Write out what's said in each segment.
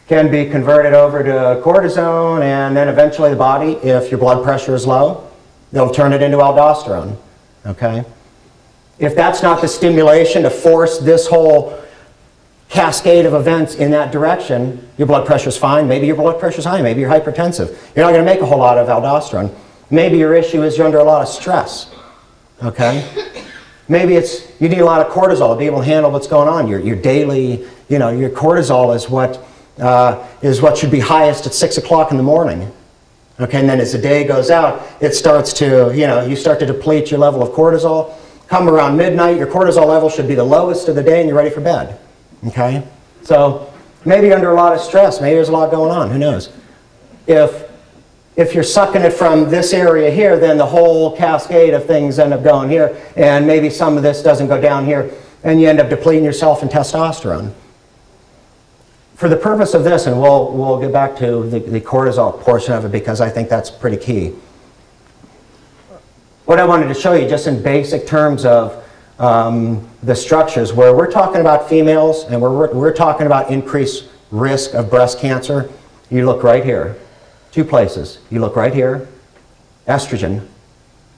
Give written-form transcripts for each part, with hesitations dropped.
can be converted over to cortisone, and then eventually the body, if your blood pressure is low, they'll turn it into aldosterone, okay? If that's not the stimulation to force this whole cascade of events in that direction, your blood pressure's fine, maybe your blood pressure's high, maybe you're hypertensive. You're not going to make a whole lot of aldosterone. Maybe your issue is you're under a lot of stress, okay? Maybe it's you need a lot of cortisol to be able to handle what's going on. Your daily, you know, your cortisol is what should be highest at 6 o'clock in the morning. Okay, and then as the day goes out, it starts to, you know, you start to deplete your level of cortisol. Come around midnight, your cortisol level should be the lowest of the day and you're ready for bed. Okay? So maybe you're under a lot of stress, maybe there's a lot going on, who knows? If you're sucking it from this area here, then the whole cascade of things end up going here, and maybe some of this doesn't go down here, and you end up depleting yourself in testosterone. For the purpose of this, and we'll get back to the cortisol portion of it because I think that's pretty key. What I wanted to show you just in basic terms of the structures, where we're talking about females and we're talking about increased risk of breast cancer, you look right here. Two places. You look right here, estrogen,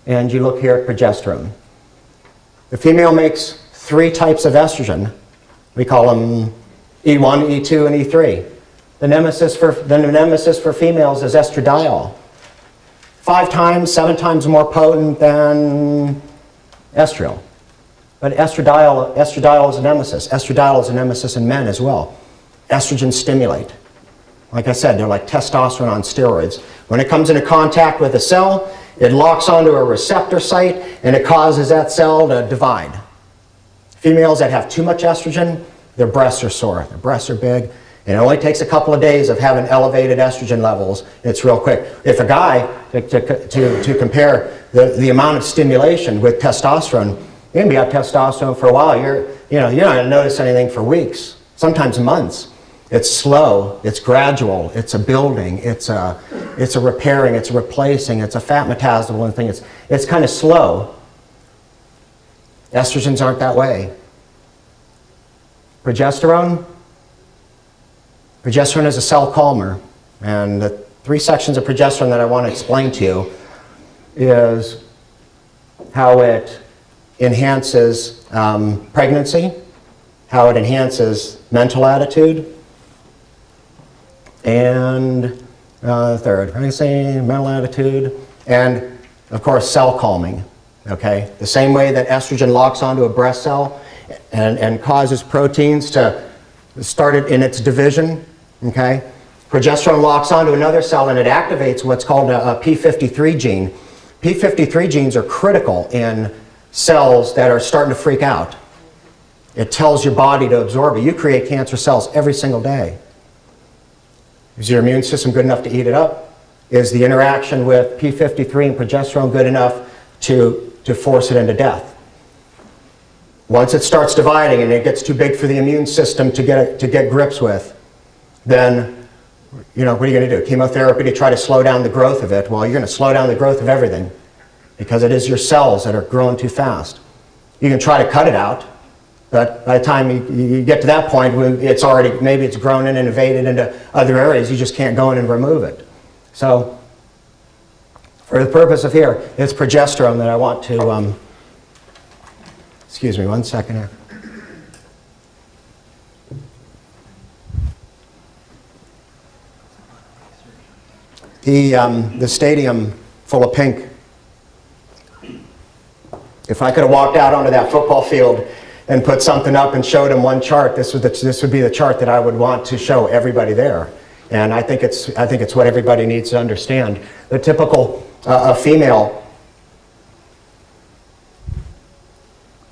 and you look here at progesterone. The female makes 3 types of estrogen. We call them E1, E2, and E3. The nemesis for females is estradiol. 5 times, 7 times more potent than estriol. But estradiol is a nemesis. Estradiol is a nemesis in men as well. Estrogens stimulate. Like I said, they're like testosterone on steroids. When it comes into contact with a cell, it locks onto a receptor site and it causes that cell to divide. Females that have too much estrogen, their breasts are sore, their breasts are big, and it only takes a couple of days of having elevated estrogen levels. It's real quick. If a guy, to compare the amount of stimulation with testosterone, you can be on testosterone for a while. You're not going to notice anything for weeks, sometimes months. It's slow, it's gradual, it's a building, it's a repairing, it's a replacing, it's a fat metabolism thing. It's kind of slow. Estrogens aren't that way. Progesterone is a cell calmer, and the 3 sections of progesterone that I want to explain to you is how it enhances pregnancy, how it enhances mental attitude, and third, pregnancy, mental attitude, and of course cell calming. Okay, the same way that estrogen locks onto a breast cell and causes proteins to start it in its division. Okay, progesterone locks onto another cell and it activates what's called a p53 gene. p53 genes are critical in cells that are starting to freak out. It tells your body to absorb it. You create cancer cells every single day. Is your immune system good enough to eat it up? Is the interaction with p53 and progesterone good enough to force it into death? Once it starts dividing and it gets too big for the immune system to get grips with, then what are you going to do? Chemotherapy to try to slow down the growth of it? Well, you're going to slow down the growth of everything because it is your cells that are growing too fast. You can try to cut it out, but by the time you get to that point, it's already, maybe it's grown in and invaded into other areas, you just can't go in and remove it. So, for the purpose of here, it's progesterone that I want to, excuse me 1 second here. The stadium full of pink. If I could have walked out onto that football field and put something up and showed them one chart, this would be the chart that I would want to show everybody there. And I think it's what everybody needs to understand. The typical female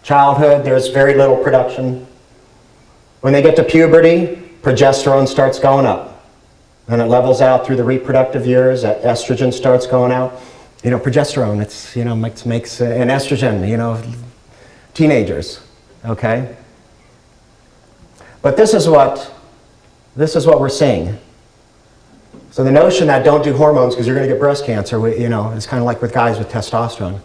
childhood, there's very little production. When they get to puberty, progesterone starts going up. And it levels out through the reproductive years. Estrogen starts going out. Progesterone, makes an estrogen, teenagers, okay? But this is what we're seeing. So the notion that don't do hormones because you're going to get breast cancer, it's kind of like with guys with testosterone.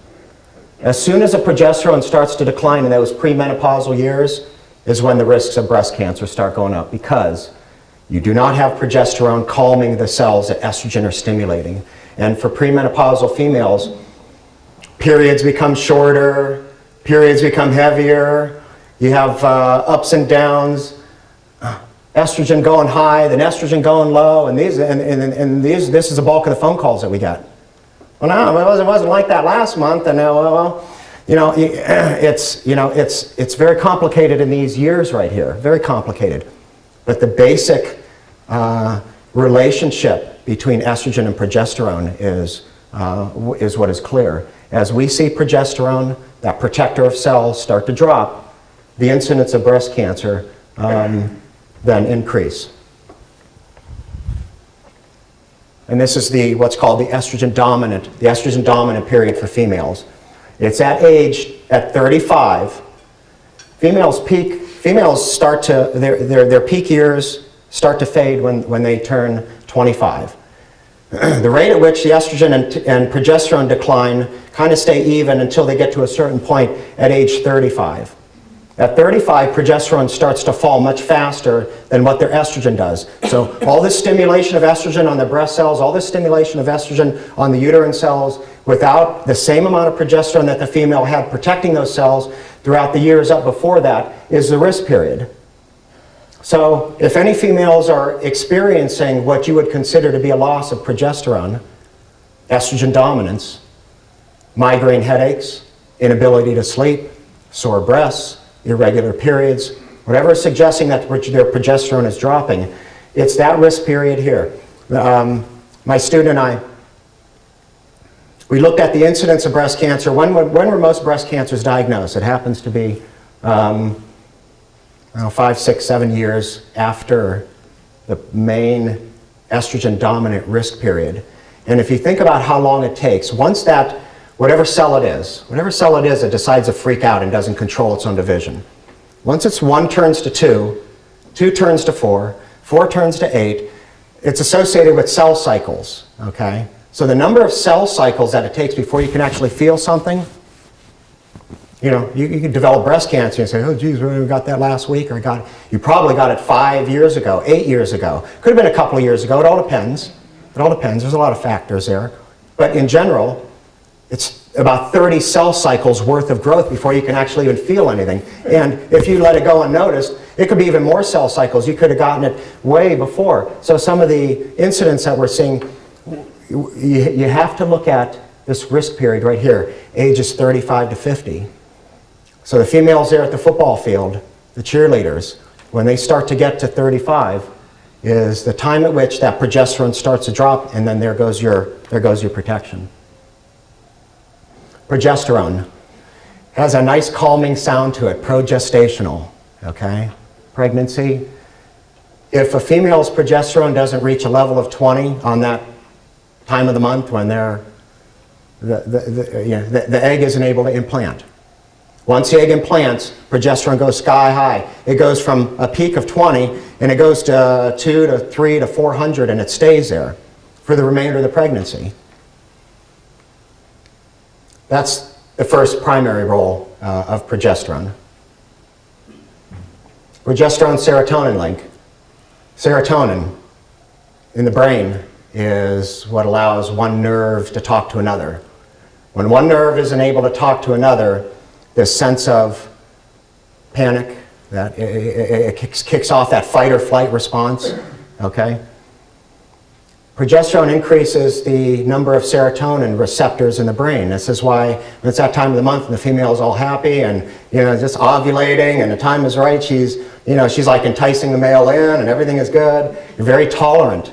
As soon as the progesterone starts to decline in those premenopausal years is when the risks of breast cancer start going up, because You do not have progesterone calming the cells that estrogen are stimulating. And for premenopausal females, periods become shorter, periods become heavier, you have ups and downs, estrogen going high, then estrogen going low, and this is the bulk of the phone calls that we get. Well, no, it wasn't like that last month, and well, you know, it's very complicated in these years right here, very complicated. But the basic relationship between estrogen and progesterone is what is clear. As we see progesterone, that protector of cells, start to drop, the incidence of breast cancer then increase. And this is what's called the estrogen dominant period for females. It's at 35. Females start to, their peak years start to fade when they turn 25. The rate at which the estrogen and progesterone decline kind of stay even until they get to a certain point at age 35. At 35, progesterone starts to fall much faster than what their estrogen does. So all this stimulation of estrogen on the breast cells, all this stimulation of estrogen on the uterine cells, without the same amount of progesterone that the female had protecting those cells throughout the years up before that, is the risk period. So if any females are experiencing what you would consider to be a loss of progesterone, estrogen dominance, migraine headaches, inability to sleep, sore breasts, irregular periods, whatever is suggesting that their progesterone is dropping, it's that risk period here. My student and I, we looked at the incidence of breast cancer. When were most breast cancers diagnosed? It happens to be 5, 6, 7 years after the main estrogen dominant risk period. And if you think about how long it takes, once that, whatever cell it is that decides to freak out and doesn't control its own division, once it's 1 turns to 2, 2 turns to 4, 4 turns to 8, it's associated with cell cycles, okay? So the number of cell cycles that it takes before you can actually feel something, you know, you can develop breast cancer and say, oh geez, we got that last week, or you probably got it 5 years ago, 8 years ago. Could have been a couple of years ago, it all depends. It all depends, there's a lot of factors there. But in general, it's about 30 cell cycles worth of growth before you can actually even feel anything. And if you let it go unnoticed, it could be even more cell cycles. You could have gotten it way before. So some of the incidents that we're seeing, you have to look at this risk period right here, ages 35 to 50. So the females there at the football field, the cheerleaders, when they start to get to 35, is the time at which that progesterone starts to drop, and then there goes your protection. Progesterone has a nice calming sound to it, progestational, okay? Pregnancy. If a female's progesterone doesn't reach a level of 20 on that time of the month when the egg isn't able to implant. Once the egg implants, progesterone goes sky high. It goes from a peak of 20 and it goes to 2 to 3 to 400 and it stays there for the remainder of the pregnancy. That's the first primary role of progesterone. Progesterone-serotonin link. Serotonin in the brain is what allows one nerve to talk to another. When one nerve isn't able to talk to another, this sense of panic, that it kicks off that fight or flight response, okay? Progesterone increases the number of serotonin receptors in the brain. This is why when it's that time of the month and the female is all happy and, you know, just ovulating and the time is right, she's like enticing the male in and everything is good. You're very tolerant.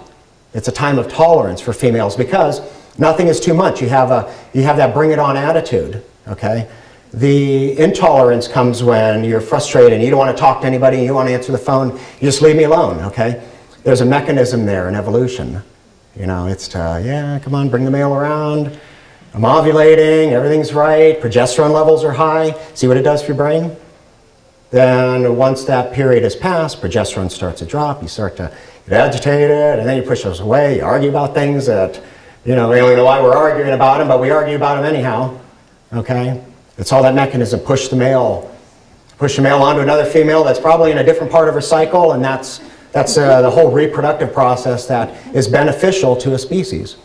It's a time of tolerance for females because nothing is too much. You have that bring it on attitude, okay? The intolerance comes when you're frustrated and you don't want to talk to anybody, you don't want to answer the phone, you just leave me alone, okay? There's a mechanism there in evolution. You know, it's to, yeah, come on, bring the male around. I'm ovulating, everything's right, progesterone levels are high. See what it does for your brain? Then once that period has passed, progesterone starts to drop, you start to get agitated, and then you push those away, you argue about things that, you know, we don't even know why we're arguing about them, but we argue about them anyhow, okay? It's all that mechanism, push the male onto another female that's probably in a different part of her cycle, and that's That's the whole reproductive process that is beneficial to a species.